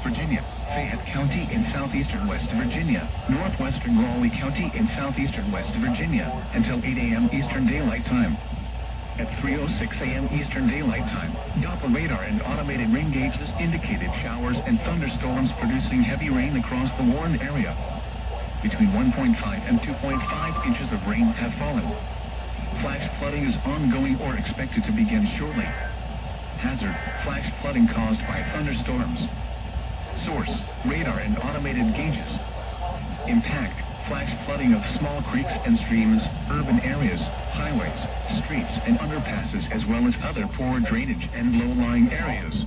Virginia, Fayette County in southeastern West Virginia, northwestern Raleigh County in southeastern West Virginia, until 8 a.m. Eastern Daylight Time. At 3:06 a.m. Eastern Daylight Time, Doppler radar and automated rain gauges indicated showers and thunderstorms producing heavy rain across the warned area. Between 1.5 and 2.5 inches of rain have fallen. Flash flooding is ongoing or expected to begin shortly. Hazard, flash flooding caused by thunderstorms. Source, radar and automated gauges. Impact, flash flooding of small creeks and streams, urban areas, highways, streets and underpasses as well as other poor drainage and low-lying areas.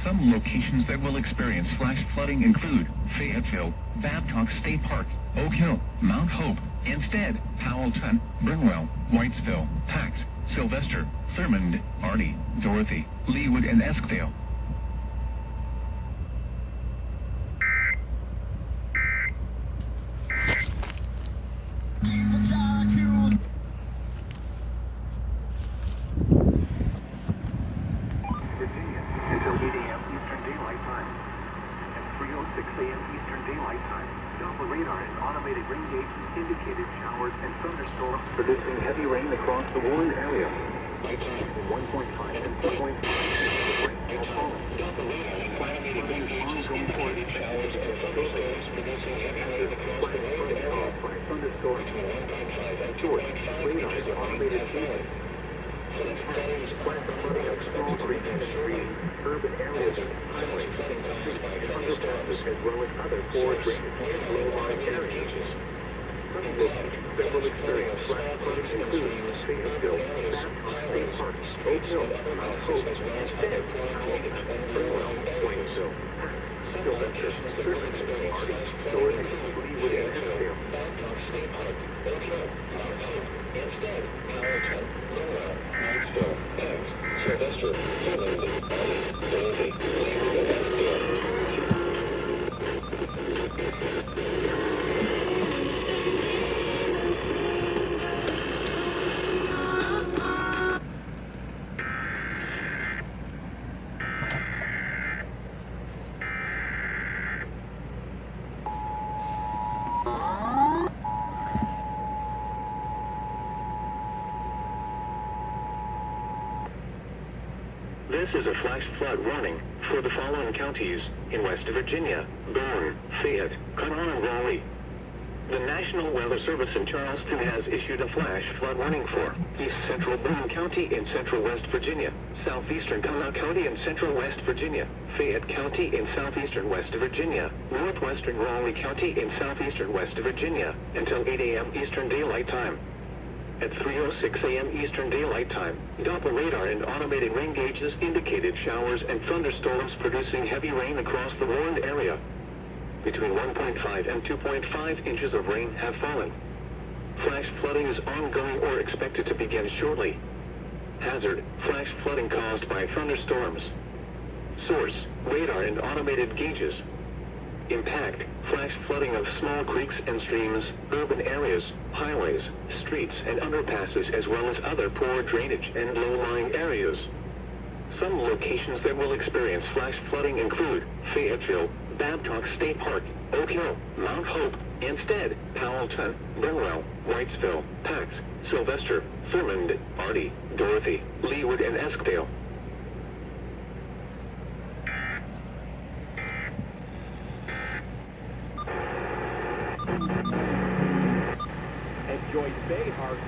Some locations that will experience flash flooding include Fayetteville, Babcock State Park, Oak Hill, Mount Hope, Instead, Powellton, Burnwell, Whitesville, Pax, Sylvester, Thurmond, Artie, Dorothy, Leewood and Eskdale. Virginia, until 8 a.m. Eastern Daylight Time. At 3:06 a.m. Eastern Daylight Time, Doppler radar and automated rain gauges indicated showers and thunderstorms producing heavy rain across the warned area. By time, 1.5 and 2.5 inches of rain have fallen. Doppler radar and automated rain gauges indicated showers and thunderstorms producing heavy rain across the warned area. By thunderstorms between 1.5 and 2.5 radar and automated gauges. Flash flooding of small creeks and streams, urban areas, highways, streets, and underpasses, as well as other poor drainage and low-lying areas. Some locations that will experience flash flooding include Fayetteville, Babcock State Park, Oak Hill, Mount Hope, Instead, Powellton, Burnwell, Whitesville, Sylvester, Thurmond, Artie, Dorothy, Leewood, and Eskdale. Instead, Powellton, Burnwell, Whitesville, Pax, Sylvester, Thurmond, Artie, Dorothy, Leewood, and Eskdale. This is a flash flood warning for the following counties in West Virginia: Boone, Fayette, Conroe, and Raleigh. The National Weather Service in Charleston has issued a flash flood warning for East Central Boone County in central West Virginia, Southeastern Conroe County in central West Virginia, Fayette County in southeastern West Virginia, Northwestern Raleigh County in southeastern West Virginia, until 8 a.m. Eastern Daylight Time. At 3:06 a.m. Eastern Daylight Time, Doppler radar and automated rain gauges indicated showers and thunderstorms producing heavy rain across the warned area. Between 1.5 and 2.5 inches of rain have fallen. Flash flooding is ongoing or expected to begin shortly. Hazard, flash flooding caused by thunderstorms. Source, radar and automated gauges. Impact, flash flooding of small creeks and streams, urban areas, highways, streets and underpasses as well as other poor drainage and low-lying areas. Some locations that will experience flash flooding include Fayetteville, Babcock State Park, Oak Hill, Mount Hope, Instead, Powellton, Burnwell, Whitesville, Pax, Sylvester, Thurmond, Artie, Dorothy, Leewood, and Eskdale. At Joyce Bay, Hart.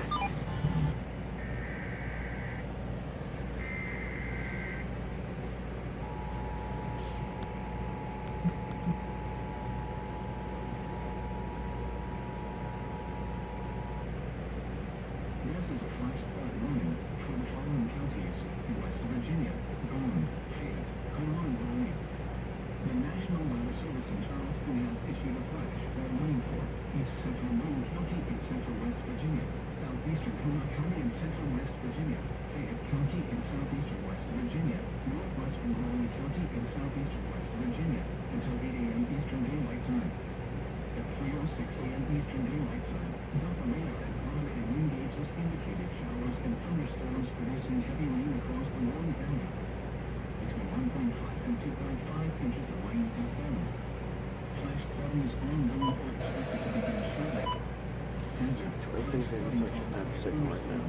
This is a flash flood warning for the following counties in West Virginia: Boone, Fayette, Conroe, and Raleigh. The National Weather Service in Charleston has issued a flash flood warning for East Central Boone County in central West Virginia, Southeast Everything's having such a bad signal right now.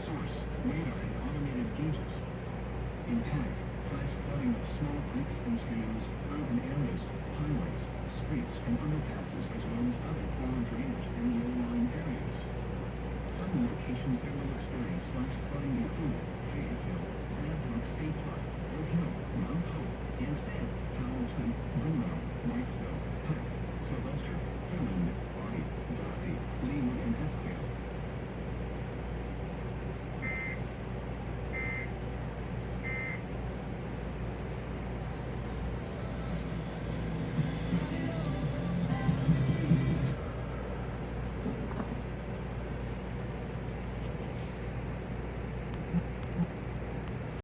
Source, radar and automated gauges. Impact, flash flooding of small creeks and streams, urban areas, highways.